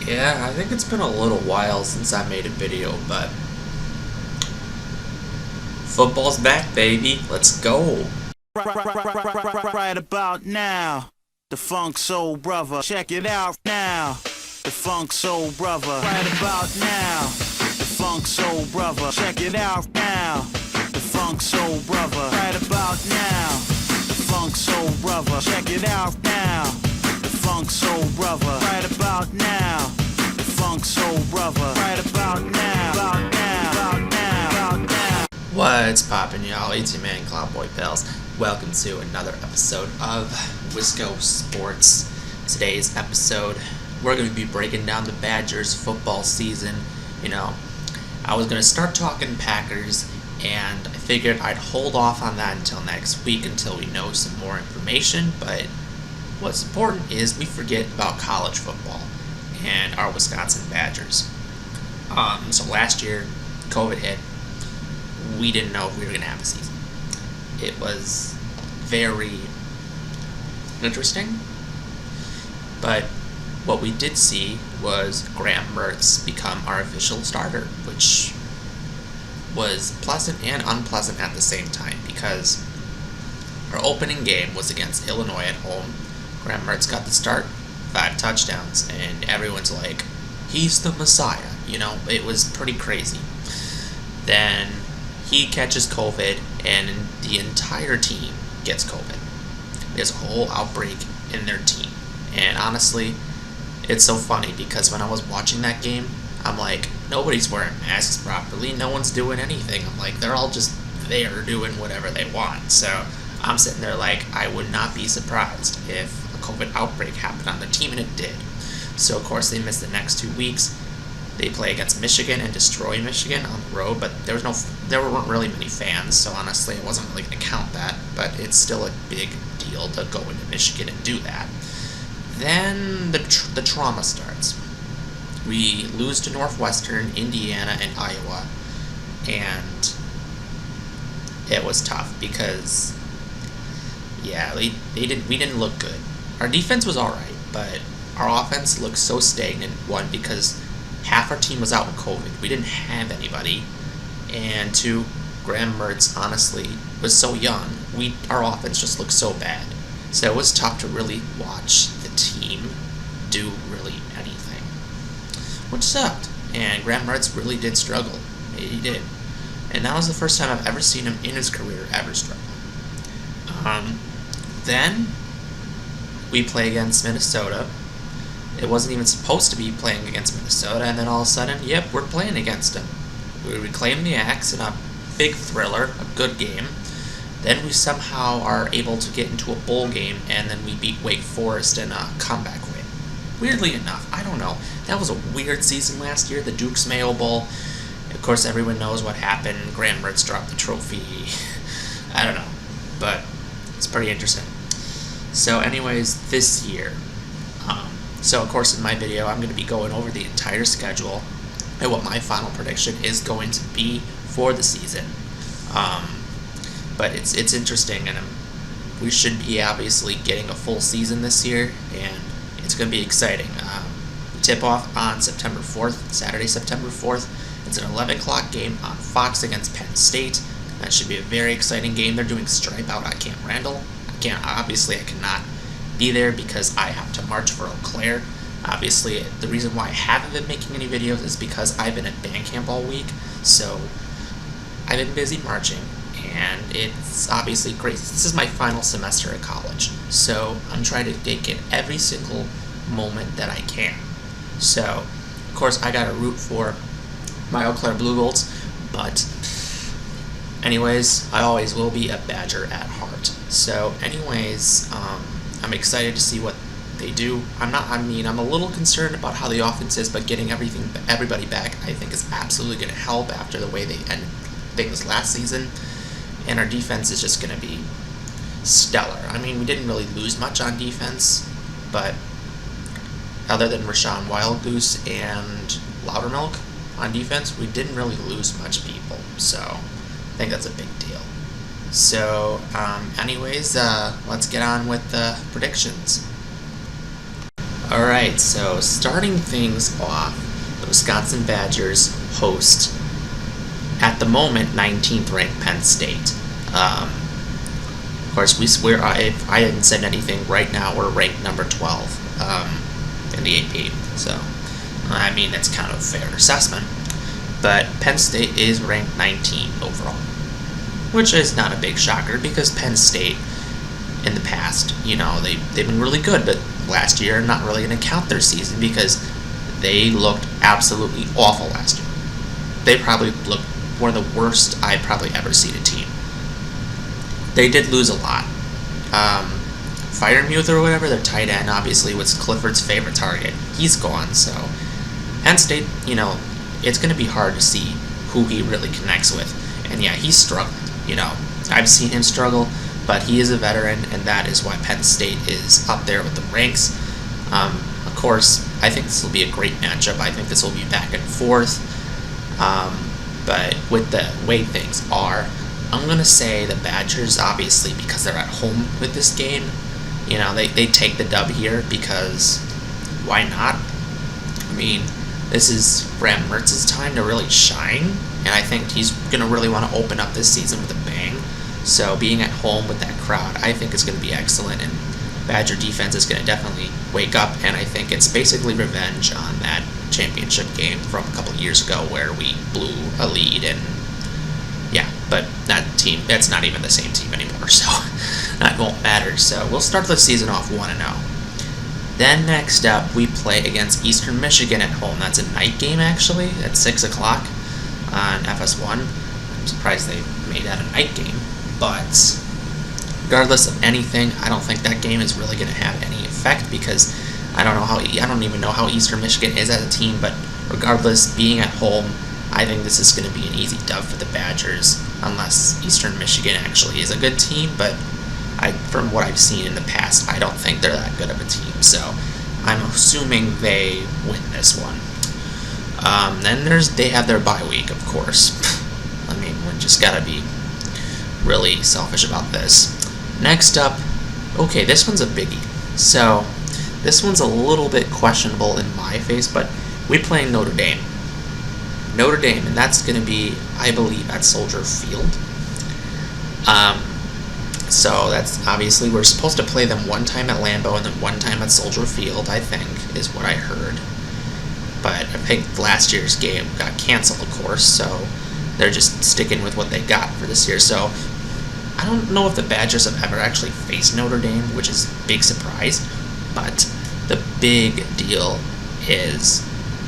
Yeah, I think it's been a little while since I made a video, but football's back, baby. Let's go. Right about now, the Funk Soul Brother. Check it out now, the Funk Soul Brother. Right about now, the Funk Soul Brother. Check it out now, the Funk Soul Brother. Right about now, the Funk Soul Brother. Check it out now, the Funk Soul Brother. Right about now, the Funk Soul Brother. Right about now, about now, about now, about now. What's poppin', y'all? It's your man, Cloudboy Pals. Welcome to another episode of Wisco Sports. Today's episode, we're going to be breaking down the Badgers football season. I was going to start talking Packers, and I figured I'd hold off on that until next week until we know some more information. But what's important is we forget about college football and our Wisconsin Badgers. So last year, COVID hit. We didn't know if we were going to have a season. It was very interesting, but what we did see was Graham Mertz become our official starter, which was pleasant and unpleasant at the same time because our opening game was against Illinois at home. Graham Mertz got the start, 5 touchdowns, and everyone's like, he's the Messiah. It was pretty crazy. Then he catches COVID, and the entire team gets COVID. There's a whole outbreak in their team. And honestly, it's so funny because when I was watching that game, I'm like, nobody's wearing masks properly, no one's doing anything. I'm like, they're all just there doing whatever they want. So I'm sitting there like, I would not be surprised if a COVID outbreak happened on the team, and it did. So of course they missed the next 2 weeks. They play against Michigan and destroy Michigan on the road, but there weren't really many fans, so honestly I wasn't really going to count that, but it's still a big deal to go into Michigan and do that. Then the trauma starts. We lose to Northwestern, Indiana, and Iowa, and it was tough because, we didn't look good. Our defense was alright, but our offense looked so stagnant, one, because half our team was out with COVID. We didn't have anybody. And 2, Graham Mertz, honestly, was so young. Our offense just looked so bad. So it was tough to really watch the team do really anything, which sucked. And Graham Mertz really did struggle. He did. And that was the first time I've ever seen him in his career ever struggle. Then we play against Minnesota. It wasn't even supposed to be playing against Minnesota, and then all of a sudden, yep, we're playing against them. We reclaim the axe in a big thriller, a good game. Then we somehow are able to get into a bowl game, and then we beat Wake Forest in a comeback win. Weirdly enough, I don't know. That was a weird season last year, the Duke's Mayo Bowl. Of course, everyone knows what happened. Graham Mertz dropped the trophy. I don't know, but it's pretty interesting. So anyways, this year, so of course in my video I'm going to be going over the entire schedule and what my final prediction is going to be for the season. But it's interesting, and we should be obviously getting a full season this year, and it's going to be exciting. Tip off on September 4th, Saturday, September 4th. It's an 11 o'clock game on Fox against Penn State. That should be a very exciting game. They're doing Stripe Out at Camp Randall. I cannot be there because I have to march for Eau Claire. Obviously, the reason why I haven't been making any videos is because I've been at band camp all week, so I've been busy marching, and it's obviously great. This is my final semester at college, so I'm trying to take in every single moment that I can. So, of course, I gotta root for my Eau Claire Blue Bolts, but anyways, I always will be a Badger at heart. So anyways, I'm excited to see what they do. I'm a little concerned about how the offense is, but getting everybody back, I think, is absolutely going to help after the way they ended things last season. And our defense is just going to be stellar. We didn't really lose much on defense, but other than Rashawn Wildgoose and Loudermilk on defense, we didn't really lose much people. So I think that's a big deal. So, anyways, let's get on with the predictions. Alright, so starting things off, the Wisconsin Badgers host, at the moment, 19th ranked Penn State. Of course, if I hadn't said anything, right now we're ranked number 12 in the AP. So, I mean, that's kind of a fair assessment. But Penn State is ranked 19 overall, which is not a big shocker because Penn State, in the past, they've been really good, but last year, I'm not really going to count their season because they looked absolutely awful last year. They probably looked one of the worst I've probably ever seen a team. They did lose a lot. Firemuth or whatever, their tight end, obviously was Clifford's favorite target. He's gone, so Penn State, it's going to be hard to see who he really connects with. And yeah, he's struggling. I've seen him struggle, but he is a veteran, and that is why Penn State is up there with the ranks. Of course, I think this will be a great matchup. I think this will be back and forth. But with the way things are, I'm going to say the Badgers, obviously, because they're at home with this game, they take the dub here because why not? I mean, this is Graham Mertz's time to really shine, and I think he's going to really want to open up this season with a bang. So being at home with that crowd, I think is going to be excellent, and Badger defense is going to definitely wake up, and I think it's basically revenge on that championship game from a couple of years ago where we blew a lead, and yeah, but that's not even the same team anymore, so that won't matter. So we'll start the season off 1-0. Then next up, we play against Eastern Michigan at home. That's a night game, actually, at 6 o'clock on FS1. I'm surprised they made that a night game, but regardless of anything, I don't think that game is really going to have any effect because I don't even know how Eastern Michigan is as a team, but regardless, being at home, I think this is going to be an easy dub for the Badgers, unless Eastern Michigan actually is a good team, but from what I've seen in the past, I don't think they're that good of a team, so I'm assuming they win this one. Then they have their bye week, of course. I mean, we just gotta be really selfish about this. Next up, okay, this one's a biggie. So, this one's a little bit questionable in my face, but we play Notre Dame. Notre Dame, and that's going to be, I believe, at Soldier Field. So that's obviously, we're supposed to play them one time at Lambeau and then one time at Soldier Field, I think, is what I heard. But I think last year's game got canceled, of course, so they're just sticking with what they got for this year. So I don't know if the Badgers have ever actually faced Notre Dame, which is a big surprise, but the big deal is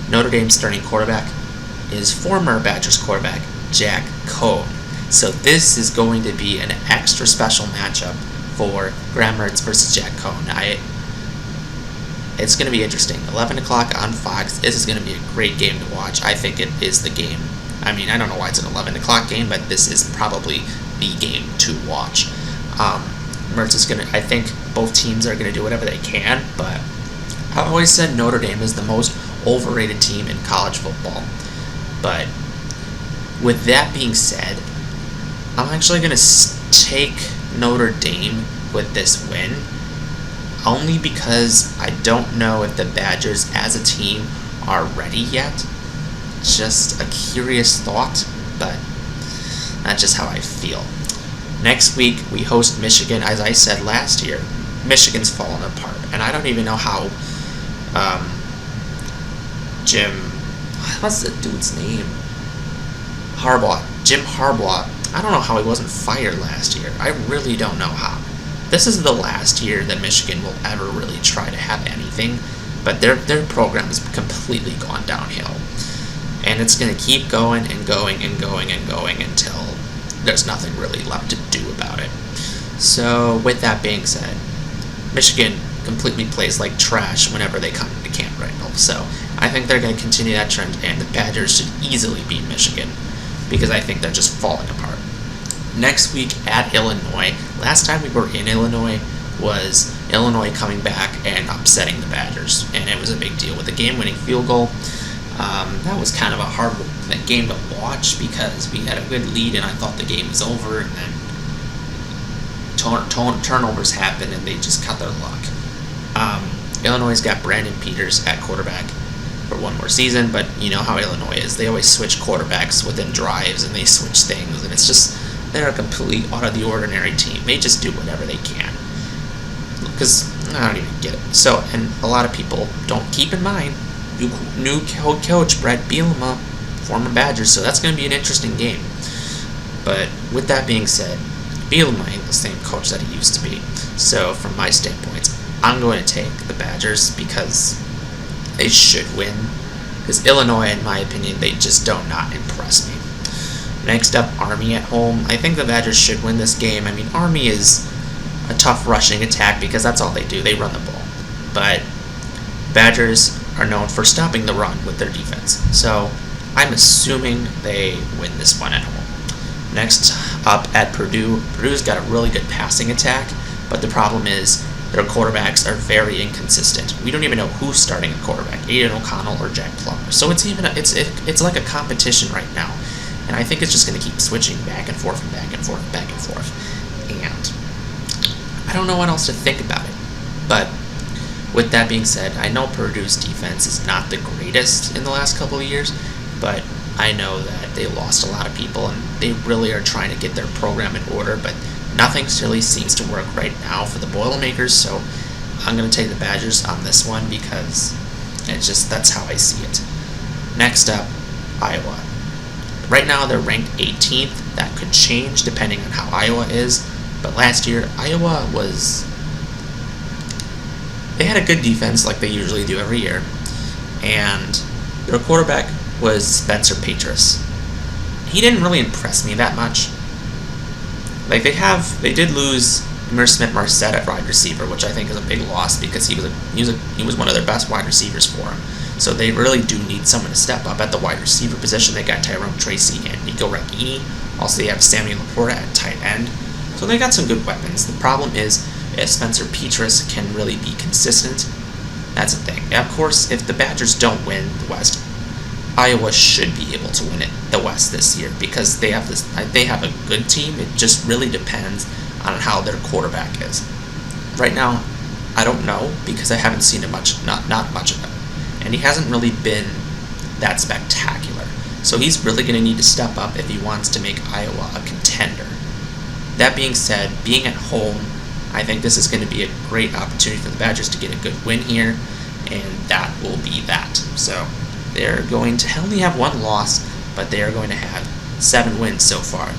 Notre Dame's starting quarterback is former Badgers quarterback Jack Cohn. So this is going to be an extra special matchup for Graham Mertz versus Jack Cohn. It's going to be interesting. 11 o'clock on Fox. This is going to be a great game to watch. I think it is the game. I mean, I don't know why it's an 11 o'clock game, but this is probably the game to watch. Mertz is going to, I think both teams are going to do whatever they can, but I've always said Notre Dame is the most overrated team in college football. But with that being said, I'm actually going to take Notre Dame with this win, only because I don't know if the Badgers as a team are ready yet. Just a curious thought, but that's just how I feel. Next week, we host Michigan. As I said last year, Michigan's fallen apart, and I don't even know how what's the dude's name? Jim Harbaugh. I don't know how he wasn't fired last year. I really don't know how. This is the last year that Michigan will ever really try to have anything, but their program has completely gone downhill. And it's going to keep going and going and going and going until there's nothing really left to do about it. So, with that being said, Michigan completely plays like trash whenever they come into Camp Randall. So, I think they're going to continue that trend, and the Badgers should easily beat Michigan because I think they're just falling apart. Next week at Illinois. Last time we were in Illinois was Illinois coming back and upsetting the Badgers, and it was a big deal with the game-winning field goal. That was kind of a hard game to watch because we had a good lead and I thought the game was over, and then turnovers happened and they just cut their luck. Illinois' got Brandon Peters at quarterback for one more season, but you know how Illinois is. They always switch quarterbacks within drives, and they switch things, and it's just, they're a completely out of the ordinary team. They just do whatever they can. Because, I don't even get it. So, and a lot of people don't keep in mind, new coach, Brett Bielema, former Badgers, so that's going to be an interesting game. But with that being said, Bielema ain't the same coach that he used to be. So from my standpoint, I'm going to take the Badgers because they should win. Because Illinois, in my opinion, they just do not impress me. Next up, Army at home. I think the Badgers should win this game. I mean, Army is a tough rushing attack because that's all they do. They run the ball. But Badgers are known for stopping the run with their defense. So I'm assuming they win this one at home. Next up at Purdue. Purdue's got a really good passing attack, but the problem is their quarterbacks are very inconsistent. We don't even know who's starting at quarterback, Aiden O'Connell or Jack Plummer. So it's like a competition right now, and I think it's just going to keep switching back and forth and back and forth and back and forth. And I don't know what else to think about it. But with that being said, I know Purdue's defense is not the greatest in the last couple of years, but I know that they lost a lot of people, and they really are trying to get their program in order, but nothing really seems to work right now for the Boilermakers, so I'm going to take the Badgers on this one because that's how I see it. Next up, Iowa. Right now they're ranked 18th. That could change depending on how Iowa is, but last year Iowa they had a good defense like they usually do every year, and their quarterback was Spencer Petras. He didn't really impress me that much. Like they did lose Emir Smith-Marset at wide receiver, which I think is a big loss because he was one of their best wide receivers for him. So they really do need someone to step up at the wide receiver position. They got Tyrone Tracy and Nico Raghini. Also, they have Samuel Laporta at tight end. So they got some good weapons. The problem is if Spencer Petras can really be consistent. That's the thing. Of course, if the Badgers don't win the West, Iowa should be able to win the West this year because they have a good team. It just really depends on how their quarterback is. Right now, I don't know because I haven't seen it much, not much of him, and he hasn't really been that spectacular. So he's really going to need to step up if he wants to make Iowa a contender. That being said, being at home, I think this is going to be a great opportunity for the Badgers to get a good win here, and that will be that. So they're going to only have one loss, but they are going to have 7 wins so far.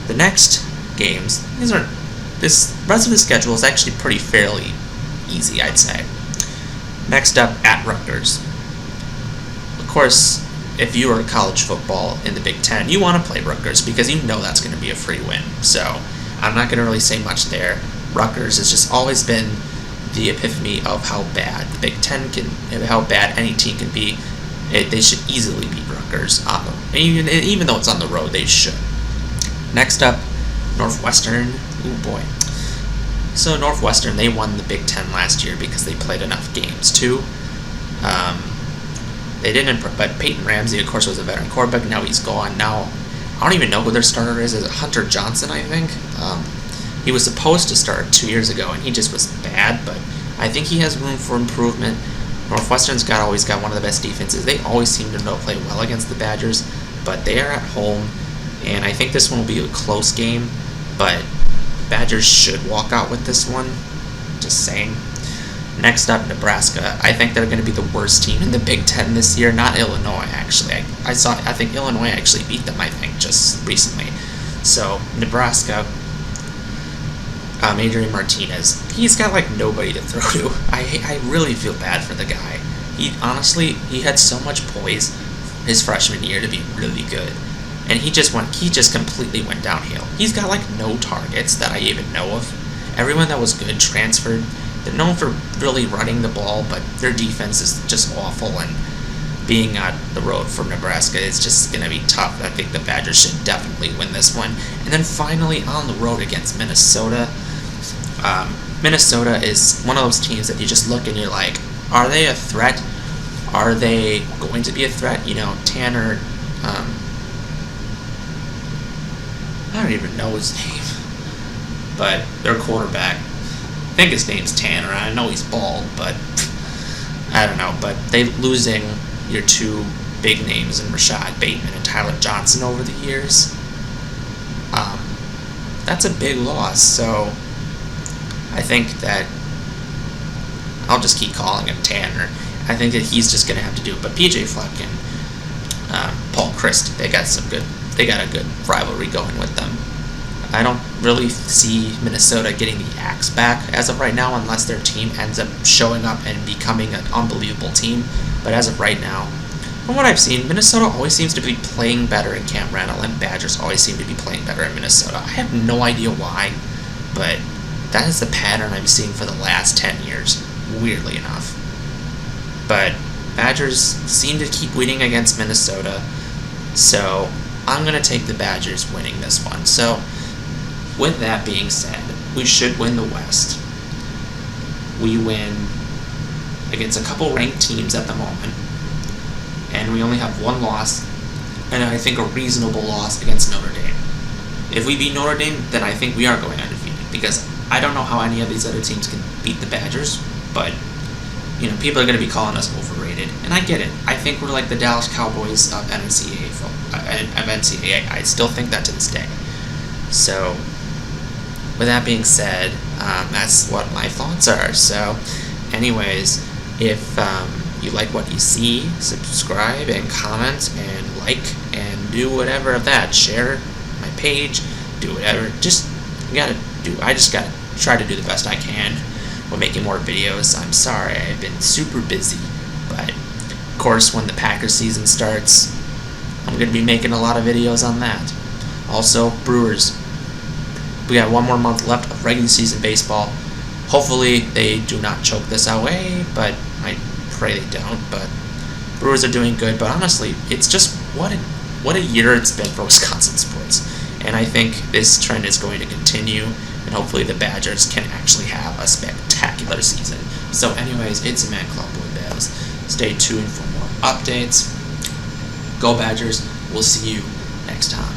The next games, this rest of the schedule is actually pretty fairly easy, I'd say. Next up, at Rutgers. Of course, if you are college football in the Big Ten, you want to play Rutgers because you know that's going to be a free win. So I'm not going to really say much there. Rutgers has just always been the epiphany of how bad the Big Ten how bad any team can be. They should easily beat Rutgers on even though it's on the road, they should. Next up, Northwestern. Oh boy. So Northwestern, they won the Big Ten last year because they played enough games too. They didn't, but Peyton Ramsey, of course, was a veteran quarterback. Now he's gone. Now I don't even know who their starter is. Is it Hunter Johnson? I think. He was supposed to start 2 years ago, and he just was bad. But I think he has room for improvement. Northwestern's always got one of the best defenses. They always seem to play well against the Badgers, but they are at home, and I think this one will be a close game. But Badgers should walk out with this one. Just saying. Next up, Nebraska. I think they're going to be the worst team in the Big Ten this year. Not Illinois, actually. I think Illinois actually beat them, I think, just recently. So, Nebraska, Adrian Martinez, he's got like nobody to throw to. I really feel bad for the guy. He had so much poise his freshman year to be really good. And he just completely went downhill. He's got like no targets that I even know of. Everyone that was good transferred. They're known for really running the ball, but their defense is just awful, and being on the road for Nebraska is just going to be tough. I think the Badgers should definitely win this one. And then finally on the road against Minnesota. Minnesota is one of those teams that you just look and you're like, are they a threat? Are they going to be a threat? You know, Tanner, I don't even know his name, but their quarterback, I think his name's Tanner. I know he's bald, but I don't know, but they losing your two big names in Rashad Bateman and Tyler Johnson over the years, that's a big loss. So I think that I'll just keep calling him Tanner. I think that he's just going to have to do it. But PJ Fleck and Paul Christ, they got a good rivalry going with them. I don't really see Minnesota getting the axe back as of right now, unless their team ends up showing up and becoming an unbelievable team. But as of right now, from what I've seen, Minnesota always seems to be playing better in Camp Randall, and Badgers always seem to be playing better in Minnesota. I have no idea why, but that is the pattern I'm seeing for the last 10 years, weirdly enough. But Badgers seem to keep winning against Minnesota, so I'm going to take the Badgers winning this one. So, with that being said, we should win the West. We win against a couple ranked teams at the moment, and we only have one loss, and I think a reasonable loss against Notre Dame. If we beat Notre Dame, then I think we are going undefeated, because I don't know how any of these other teams can beat the Badgers, but people are going to be calling us overrated, and I get it. I think we're like the Dallas Cowboys of NCAA. I still think that to this day. So, with that being said, that's what my thoughts are. So, anyways, if you like what you see, subscribe and comment and like and do whatever of that. Share my page, do whatever. I just gotta try to do the best I can. We're making more videos. I'm sorry, I've been super busy, but of course when the Packers season starts, I'm going to be making a lot of videos on that. Also, Brewers, we got one more month left of regular season baseball. Hopefully they do not choke this away, but I pray they don't. But Brewers are doing good, but honestly, it's just what a year it's been for Wisconsin sports, and I think this trend is going to continue. And hopefully the Badgers can actually have a spectacular season. So anyways, it's a man, Clubboy Babs. Stay tuned for more updates. Go Badgers. We'll see you next time.